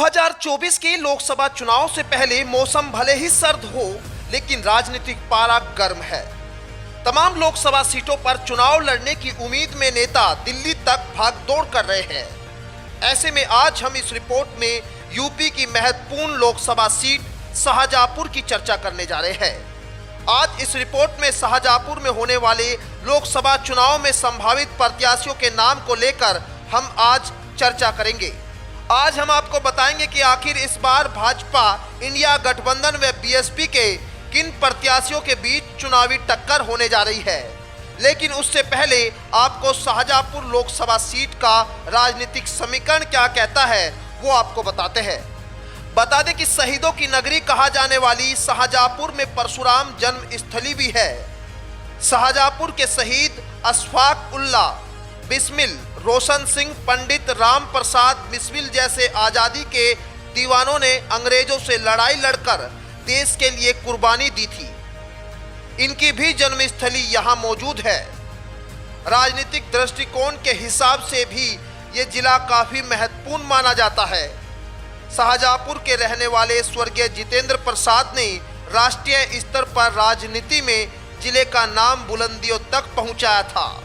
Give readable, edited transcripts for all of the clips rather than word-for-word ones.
2024 के लोकसभा चुनाव से पहले मौसम भले ही सर्द हो, लेकिन राजनीतिक पारा गर्म है। तमाम लोकसभा सीटों पर चुनाव लड़ने की उम्मीद में नेता दिल्ली तक भागदौड़ कर रहे हैं। ऐसे में आज हम इस रिपोर्ट में यूपी की महत्वपूर्ण लोकसभा सीट शाहजहांपुर की चर्चा करने जा रहे हैं। आज इस रिपोर्ट में शाहजहांपुर में होने वाले लोकसभा चुनाव में संभावित प्रत्याशियों के नाम को लेकर हम आज चर्चा करेंगे। आज हम आपको बताएंगे कि आखिर इस बार भाजपा इंडिया गठबंधन व बीएसपी के किन प्रत्याशियों के बीच चुनावी टक्कर होने जा रही है। लेकिन उससे पहले आपको शाहजहांपुर लोकसभा सीट का राजनीतिक समीकरण क्या कहता है वो आपको बताते हैं। बता दें कि शहीदों की नगरी कहा जाने वाली शाहजहांपुर में परशुराम जन्म स्थली भी है। शाहजहांपुर के शहीद अशफाक उल्ला बिस्मिल, रोशन सिंह, पंडित राम प्रसाद बिस्मिल जैसे आज़ादी के दीवानों ने अंग्रेजों से लड़ाई लड़कर देश के लिए कुर्बानी दी थी। इनकी भी जन्मस्थली यहाँ मौजूद है। राजनीतिक दृष्टिकोण के हिसाब से भी ये जिला काफ़ी महत्वपूर्ण माना जाता है। शाहजहांपुर के रहने वाले स्वर्गीय जितेंद्र प्रसाद ने राष्ट्रीय स्तर पर राजनीति में जिले का नाम बुलंदियों तक पहुंचाया था।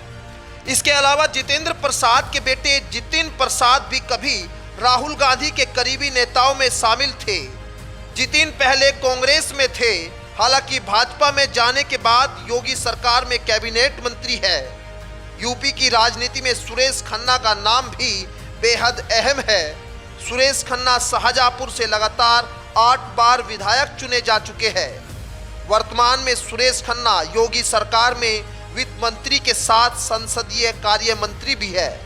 इसके अलावा जितेंद्र प्रसाद के बेटे जितिन प्रसाद भी कभी राहुल गांधी के करीबी नेताओं में शामिल थे। जितिन पहले कांग्रेस में थे, हालांकि भाजपा में जाने के बाद योगी सरकार में कैबिनेट मंत्री है। यूपी की राजनीति में सुरेश खन्ना का नाम भी बेहद अहम है। सुरेश खन्ना शाहजहांपुर से लगातार 8 बार विधायक चुने जा चुके हैं। वर्तमान में सुरेश खन्ना योगी सरकार में वित्त मंत्री के साथ संसदीय कार्य मंत्री भी है।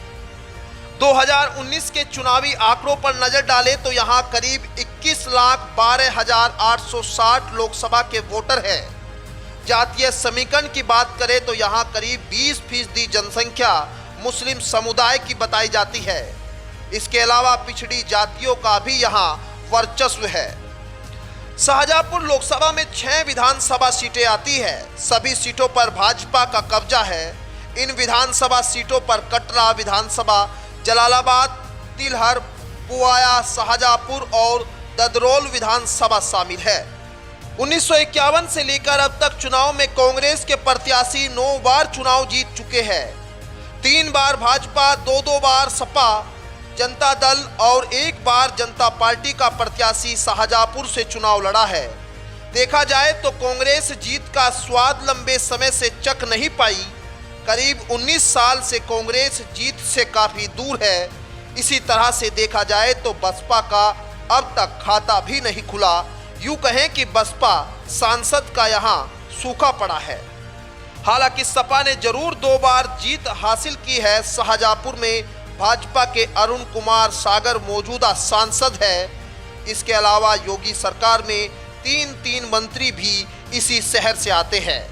2019 के चुनावी आंकड़ों पर नजर डालें तो यहां करीब 21,12,860 लोकसभा के वोटर हैं। जातीय समीकरण की बात करें तो यहां करीब 20% जनसंख्या मुस्लिम समुदाय की बताई जाती है। इसके अलावा पिछड़ी जातियों का भी यहां वर्चस्व है। शाहजहांपुर लोकसभा में 6 विधानसभा सीटें आती है। सभी सीटों पर भाजपा का कब्जा है। इन विधानसभा सीटों पर कटरा विधानसभा, जलालाबाद, तिलहर, पुआया, शाहजहांपुर और ददरोल विधानसभा शामिल है। 1951 से लेकर अब तक चुनाव में कांग्रेस के प्रत्याशी 9 बार चुनाव जीत चुके हैं। 3 बार भाजपा, 2 बार सपा, जनता दल और 1 बार जनता पार्टी का प्रत्याशी शाहजहांपुर से चुनाव लड़ा है। देखा जाए तो कांग्रेस जीत का स्वाद लंबे समय से चख नहीं पाई। करीब 19 साल से कांग्रेस जीत से काफी दूर है। इसी तरह से देखा जाए तो बसपा का अब तक खाता भी नहीं खुला। यूं कहें कि बसपा सांसद का यहां सूखा पड़ा है। हालांकि सपा ने जरूर 2 बार जीत हासिल की है। शाहजहांपुर में भाजपा के अरुण कुमार सागर मौजूदा सांसद है। इसके अलावा योगी सरकार में 3 मंत्री भी इसी शहर से आते हैं।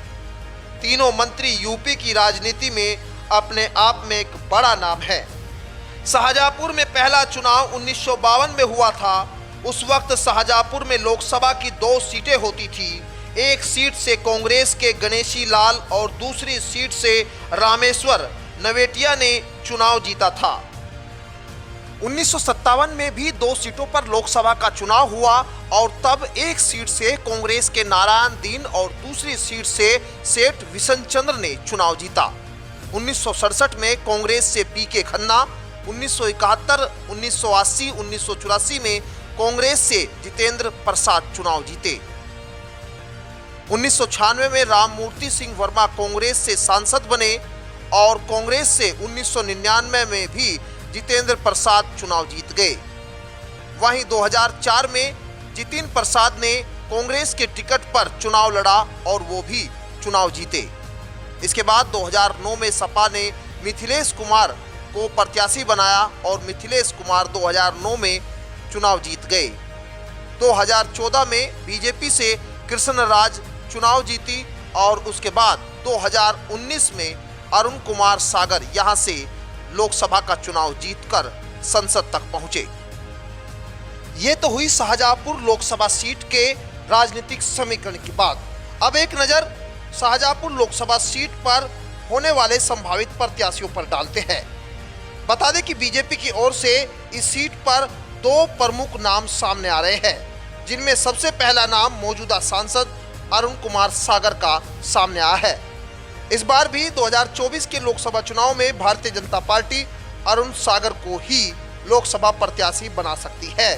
तीनों मंत्री यूपी की राजनीति में अपने आप में एक बड़ा नाम है। शाहजहांपुर में पहला चुनाव 1952 में हुआ था। उस वक्त शाहजहांपुर में लोकसभा की 2 सीटें होती थी। एक सीट से कांग्रेस के गणेशी लाल और दूसरी सीट से रामेश्वर नवेटिया ने चुनाव जीता था। 1957 में भी 2 सीटों पर लोकसभा का चुनाव हुआ और तब एक सीट से कांग्रेस के नारायण दीन और दूसरी सीट से सेठ विशन चंद्र ने चुनाव जीता। 1967 में कांग्रेस से पीके खन्ना, 1971, 1980, 1984 में कांग्रेस से जितेंद्र प्रसाद चुनाव जीते। 1996 में राममूर्ति सिंह वर्मा कांग्रेस से सांसद बने और कांग्रेस से 1999 में भी जितेंद्र प्रसाद चुनाव जीत गए। वहीं 2004 में जितिन प्रसाद ने कांग्रेस के टिकट पर चुनाव लड़ा और वो भी चुनाव जीते। इसके बाद 2009 में सपा ने मिथिलेश कुमार को प्रत्याशी बनाया और मिथिलेश कुमार 2009 में चुनाव जीत गए। 2014 में बीजेपी से कृष्णराज चुनाव जीती और उसके बाद 2019 में अरुण कुमार सागर यहां से लोकसभा का चुनाव जीतकर संसद तक पहुंचे। ये तो हुई शाहजहांपुर लोकसभा सीट के राजनीतिक समीकरण की बात। अब एक नजर शाहजहांपुर लोकसभा सीट पर होने वाले संभावित प्रत्याशियों पर डालते हैं। बता दें कि बीजेपी की ओर से इस सीट पर दो प्रमुख नाम सामने आ रहे हैं, जिनमें सबसे पहला नाम मौजूदा सांसद अरुण कुमार सागर का सामने आया है। इस बार भी 2024 के लोकसभा चुनाव में भारतीय जनता पार्टी अरुण सागर को ही लोकसभा प्रत्याशी बना सकती है।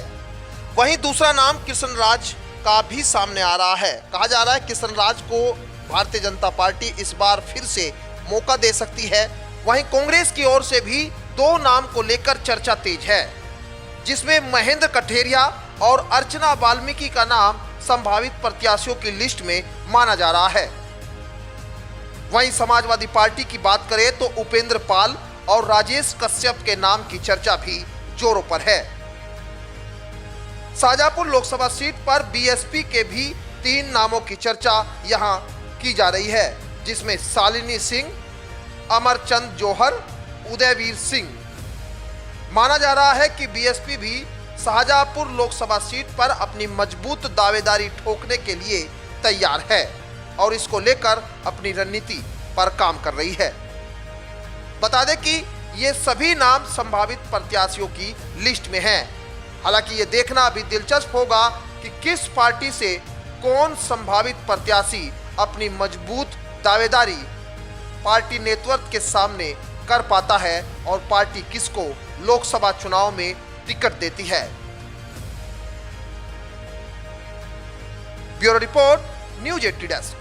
वहीं दूसरा नाम कृष्ण राज का भी सामने आ रहा है। कहा जा रहा है कृष्ण राज को भारतीय जनता पार्टी इस बार फिर से मौका दे सकती है। वहीं कांग्रेस की ओर से भी दो नाम को लेकर चर्चा तेज है, जिसमें महेंद्र कठेरिया और अर्चना वाल्मीकि का नाम संभावित प्रत्याशियों की लिस्ट में माना जा रहा है। वहीं समाजवादी पार्टी की बात करें तो उपेंद्र पाल और राजेश कश्यप के नाम की चर्चा भी जोरों पर है। शाहजहांपुर लोकसभा सीट पर बीएसपी के भी 3 नामों की चर्चा यहां की जा रही है, जिसमें शालिनी सिंह, अमरचंद जौहर, उदयवीर सिंह। माना जा रहा है कि बीएसपी भी शाहजहांपुर लोकसभा सीट पर अपनी मजबूत दावेदारी ठोकने के लिए तैयार है और इसको लेकर अपनी रणनीति पर काम कर रही है। बता दें कि ये सभी नाम संभावित प्रत्याशियों की लिस्ट में हैं। हालांकि ये देखना अभी दिलचस्प होगा कि किस पार्टी से कौन संभावित प्रत्याशी अपनी मजबूत दावेदारी पार्टी नेतृत्व के सामने कर पाता है और पार्टी किसको लोकसभा चुनाव में टिकट देती है। Bureau report, news 80 desk.